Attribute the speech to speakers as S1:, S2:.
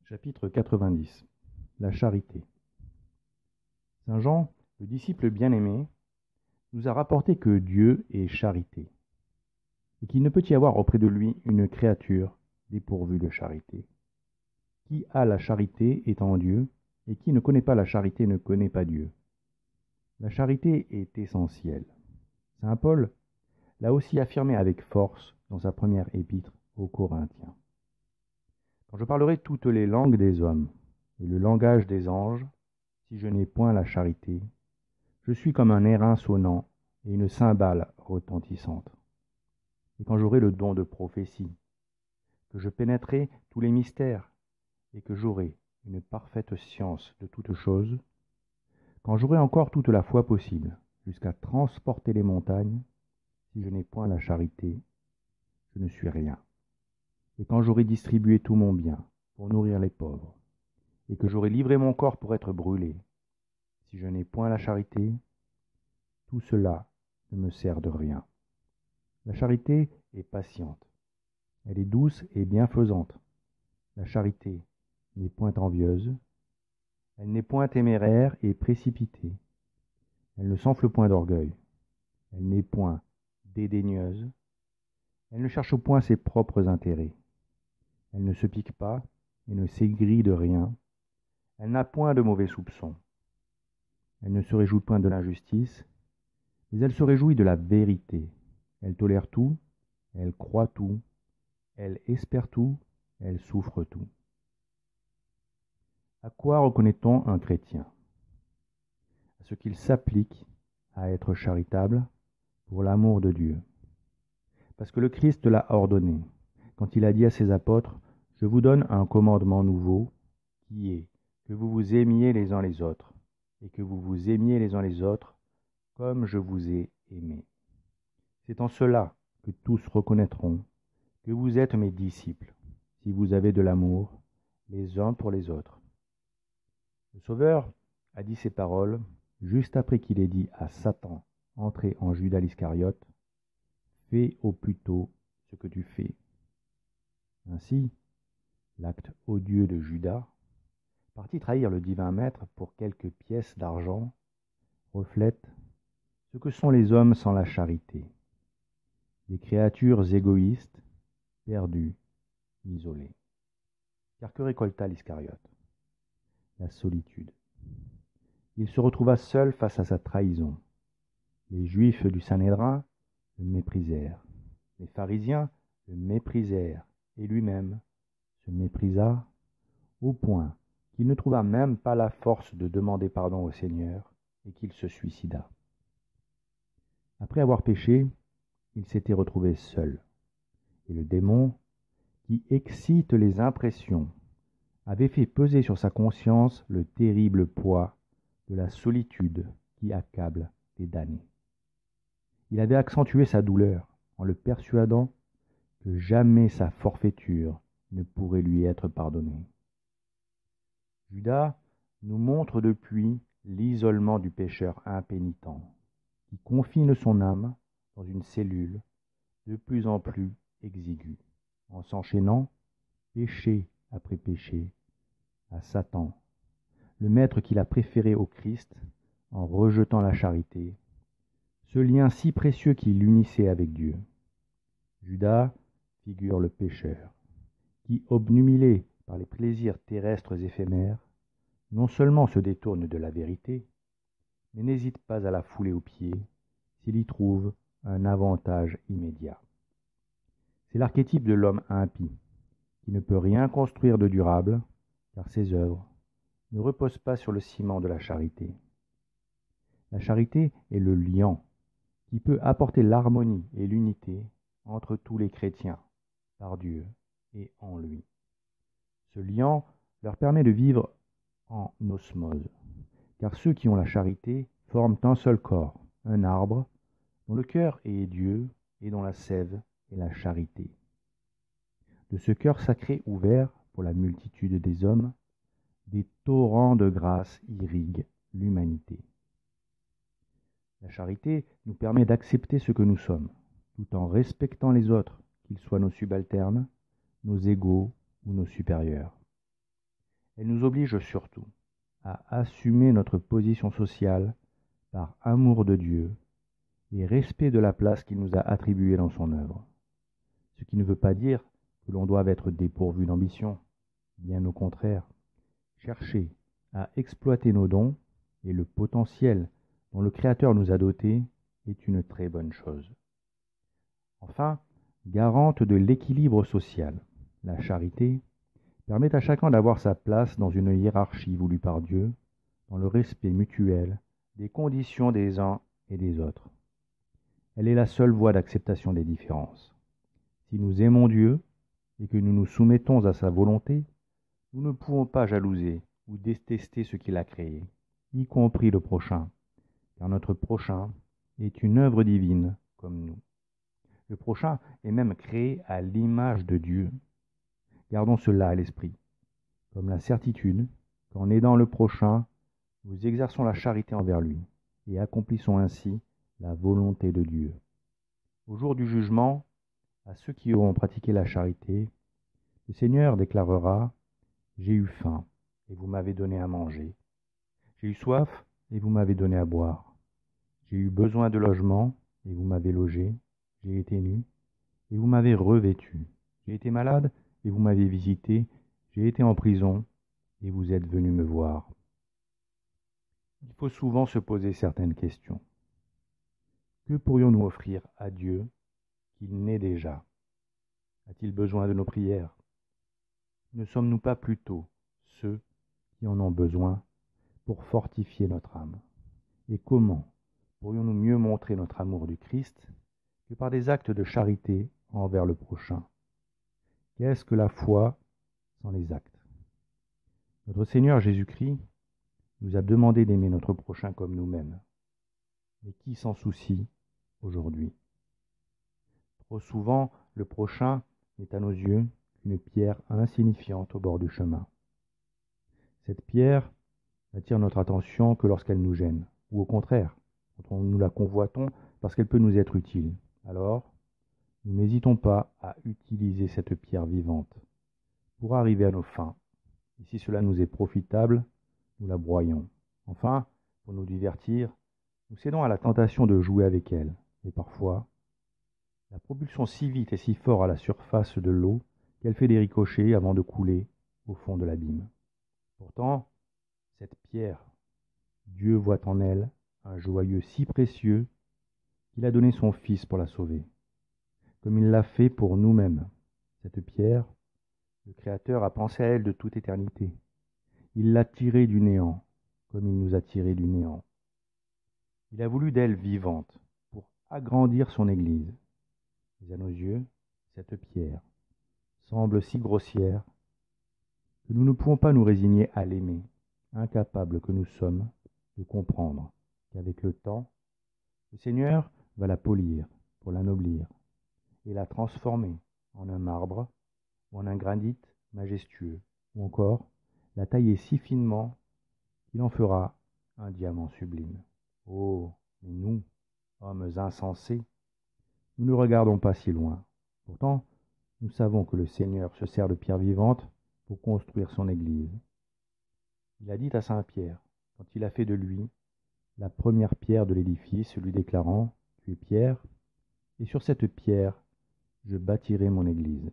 S1: Chapitre 90. La charité. Saint Jean, le disciple bien-aimé, nous a rapporté que Dieu est charité, et qu'il ne peut y avoir auprès de lui une créature dépourvue de charité. Qui a la charité est en Dieu, et qui ne connaît pas la charité ne connaît pas Dieu. La charité est essentielle. Saint Paul l'a aussi affirmé avec force dans sa première épître aux Corinthiens. Quand je parlerai toutes les langues des hommes et le langage des anges, si je n'ai point la charité, je suis comme un airain sonnant et une cymbale retentissante. Et quand j'aurai le don de prophétie, que je pénétrerai tous les mystères et que j'aurai une parfaite science de toutes choses, quand j'aurai encore toute la foi possible, jusqu'à transporter les montagnes, si je n'ai point la charité, je ne suis rien. Et quand j'aurai distribué tout mon bien pour nourrir les pauvres, et que j'aurai livré mon corps pour être brûlé, si je n'ai point la charité, tout cela ne me sert de rien. La charité est patiente, elle est douce et bienfaisante. La charité n'est point envieuse, elle n'est point téméraire et précipitée, elle ne s'enfle point d'orgueil, elle n'est point dédaigneuse, elle ne cherche point ses propres intérêts, elle ne se pique pas et ne s'aigrit de rien, elle n'a point de mauvais soupçons, elle ne se réjouit point de l'injustice, mais elle se réjouit de la vérité. Elle tolère tout, elle croit tout, elle espère tout, elle souffre tout. À quoi reconnaît-on un chrétien? À ce qu'il s'applique à être charitable pour l'amour de Dieu. Parce que le Christ l'a ordonné, quand il a dit à ses apôtres, « Je vous donne un commandement nouveau, qui est que vous vous aimiez les uns les autres, et que vous vous aimiez les uns les autres, comme je vous ai aimé. C'est en cela que tous reconnaîtront que vous êtes mes disciples, si vous avez de l'amour les uns pour les autres. » Le Sauveur a dit ces paroles juste après qu'il ait dit à Satan, entré en Judas l'Iscariote, « Fais au plus tôt ce que tu fais. » Ainsi, l'acte odieux de Judas, parti trahir le divin maître pour quelques pièces d'argent, reflète ce que sont les hommes sans la charité, des créatures égoïstes, perdues, isolées. Car que récolta l'Iscariote? La solitude. Il se retrouva seul face à sa trahison. Les Juifs du Sanhédrin le méprisèrent. Les pharisiens le méprisèrent, et lui-même se méprisa au point qu'il ne trouva même pas la force de demander pardon au Seigneur et qu'il se suicida. Après avoir péché, il s'était retrouvé seul, et le démon, qui excite les impressions, avait fait peser sur sa conscience le terrible poids de la solitude qui accable les damnés. Il avait accentué sa douleur en le persuadant que jamais sa forfaiture ne pourrait lui être pardonnée. Judas nous montre depuis l'isolement du pécheur impénitent, qui confine son âme dans une cellule de plus en plus exiguë, en s'enchaînant, péché après péché, à Satan, le maître qu'il a préféré au Christ en rejetant la charité, ce lien si précieux qui l'unissait avec Dieu. Judas figure le pécheur, qui, obnubilé par les plaisirs terrestres éphémères, non seulement se détourne de la vérité, mais n'hésite pas à la fouler aux pieds s'il y trouve un avantage immédiat. C'est l'archétype de l'homme impie, qui ne peut rien construire de durable, car ses œuvres ne reposent pas sur le ciment de la charité. La charité est le liant qui peut apporter l'harmonie et l'unité entre tous les chrétiens, par Dieu et en lui. Ce liant leur permet de vivre en osmose, car ceux qui ont la charité forment un seul corps, un arbre, dont le cœur est Dieu et dont la sève est la charité. De ce cœur sacré ouvert pour la multitude des hommes, des torrents de grâce irriguent l'humanité. La charité nous permet d'accepter ce que nous sommes, tout en respectant les autres, qu'ils soient nos subalternes, nos égaux ou nos supérieurs. Elle nous oblige surtout à assumer notre position sociale par amour de Dieu et respect de la place qu'il nous a attribuée dans son œuvre. Ce qui ne veut pas dire que l'on doive être dépourvu d'ambition. Bien au contraire, chercher à exploiter nos dons et le potentiel dont le Créateur nous a dotés est une très bonne chose. Enfin, garante de l'équilibre social, la charité permet à chacun d'avoir sa place dans une hiérarchie voulue par Dieu, dans le respect mutuel des conditions des uns et des autres. Elle est la seule voie d'acceptation des différences. Si nous aimons Dieu et que nous nous soumettons à sa volonté, nous ne pouvons pas jalouser ou détester ce qu'il a créé, y compris le prochain, car notre prochain est une œuvre divine comme nous. Le prochain est même créé à l'image de Dieu. Gardons cela à l'esprit, comme la certitude qu'en aidant le prochain, nous exerçons la charité envers lui et accomplissons ainsi la volonté de Dieu. Au jour du jugement, à ceux qui auront pratiqué la charité, le Seigneur déclarera « J'ai eu faim, et vous m'avez donné à manger. J'ai eu soif, et vous m'avez donné à boire. J'ai eu besoin de logement, et vous m'avez logé. J'ai été nu, et vous m'avez revêtu. J'ai été malade, et vous m'avez visité. J'ai été en prison, et vous êtes venu me voir. » Il faut souvent se poser certaines questions. Que pourrions-nous offrir à Dieu qu'il n'est déjà? A-t-il besoin de nos prières? Ne sommes-nous pas plutôt ceux qui en ont besoin pour fortifier notre âme? Et comment pourrions-nous mieux montrer notre amour du Christ que par des actes de charité envers le prochain? Qu'est-ce que la foi sans les actes? Notre Seigneur Jésus-Christ nous a demandé d'aimer notre prochain comme nous-mêmes. Mais qui s'en soucie aujourd'hui? Trop souvent, le prochain n'est à nos yeux qu'une pierre insignifiante au bord du chemin. Cette pierre n'attire notre attention que lorsqu'elle nous gêne, ou au contraire, quand nous la convoitons parce qu'elle peut nous être utile. Alors, nous n'hésitons pas à utiliser cette pierre vivante pour arriver à nos fins. Et si cela nous est profitable, nous la broyons. Enfin, pour nous divertir, nous cédons à la tentation de jouer avec elle. Et parfois, la propulsion si vite et si fort à la surface de l'eau qu'elle fait des ricochets avant de couler au fond de l'abîme. Pourtant, cette pierre, Dieu voit en elle un joyeux si précieux qu'il a donné son Fils pour la sauver. Comme il l'a fait pour nous-mêmes. Cette pierre, le Créateur a pensé à elle de toute éternité. Il l'a tirée du néant, comme il nous a tirés du néant. Il a voulu d'elle vivante pour agrandir son Église. Mais à nos yeux, cette pierre semble si grossière que nous ne pouvons pas nous résigner à l'aimer, incapables que nous sommes de comprendre qu'avec le temps, le Seigneur va la polir pour l'anoblir et la transformer en un marbre ou en un granit majestueux, ou encore la tailler si finement qu'il en fera un diamant sublime. Oh, mais nous, hommes insensés, nous ne regardons pas si loin. Pourtant, nous savons que le Seigneur se sert de pierre vivante pour construire son Église. Il a dit à saint Pierre, quand il a fait de lui la première pierre de l'édifice, lui déclarant « Tu es Pierre, et sur cette pierre, je bâtirai mon Église. »